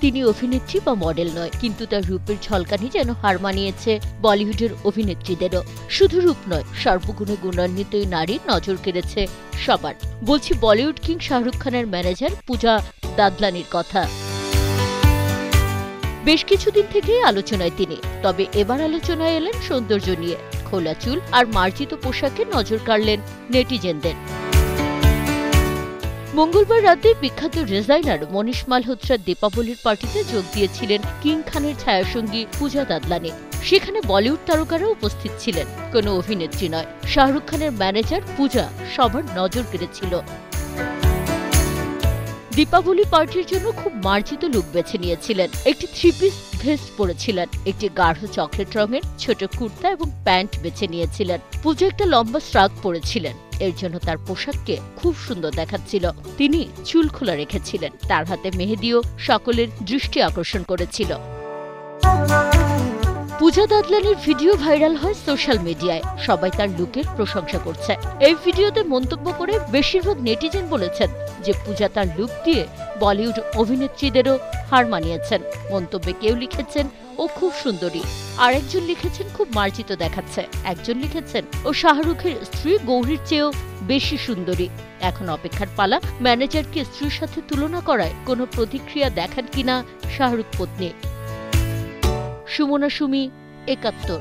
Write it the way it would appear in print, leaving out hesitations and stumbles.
তিনি অভিনেত্রী বা মডেল নয়, কিন্তু তার রূপের ঝলকানি যেন হার মানিয়েছে বলিউডের অভিনেত্রীদেরও। শুধু রূপ নয়, সর্বগুণে গুণান্বিত এই নারীর নজর কেড়েছে সবার। বলছি বলিউড কিং শাহরুখ খানের ম্যানেজার পূজা দাদলানির কথা। বেশ কিছুদিন থেকেই আলোচনায় তিনি, তবে এবার আলোচনায় এলেন সৌন্দর্য নিয়ে। খোলা চুল আর মার্জিত পোশাকে নজর কাড়লেন নেটিজেনদের। মঙ্গলবার রাতে বিখ্যাত ডিজাইনার মনীষ মালহোত্রার দীপাবলির পার্টিতে যোগ দিয়েছিলেন কিং খানের ছায়াসঙ্গী পূজা দাদলানি। সেখানে বলিউড তারকারা উপস্থিত ছিলেন, কোনো অভিনেত্রী নয়। শাহরুখ খানের ম্যানেজার পূজা সবার নজর কেড়েছিল। দীপাবলি পার্টির জন্য খুব মার্জিত লুক বেছে নিয়েছিলেন। একটি 3 পিস ভেস্ট পরেছিলেন, একটি গাঢ় চকলেট রঙের ছোট কুর্তা এবং প্যান্ট বেছে নিয়েছিলেন। পূজা একটা লম্বা শ্রাগ পরেছিলেন, এর জন্য তার পোশাককে খুব সুন্দর দেখাচ্ছিল। তিনি চুল খোলা রেখেছিলেন, তার হাতে মেহেদিও সকলের দৃষ্টি আকর্ষণ করেছিল। পূজা দাদলানির ভিডিও ভাইরাল হয় সোশ্যাল মিডিয়ায়। সবাই তার লুকের প্রশংসা করছে। এই ভিডিওতে মন্তব্য করে বেশিরভাগ নেটিজেন বলেছেন যে পূজা তার লুক দিয়ে বলিউড অভিনেত্রীদেরও হার মানিয়েছেন। মন্তব্যে কেউ লিখেছেন ও খুব সুন্দরী, আরেকজন লিখেছেন খুব মার্জিত দেখাচ্ছে, একজন লিখেছেন ও শাহরুখের স্ত্রী গৌরীর চেয়েও বেশি সুন্দরী। এখন অপেক্ষার পালা, ম্যানেজারকে স্ত্রীর সাথে তুলনা করায় কোনো প্রতিক্রিয়া দেখান কিনা শাহরুখ পত্নী। সুমনা সুমি, ৭১।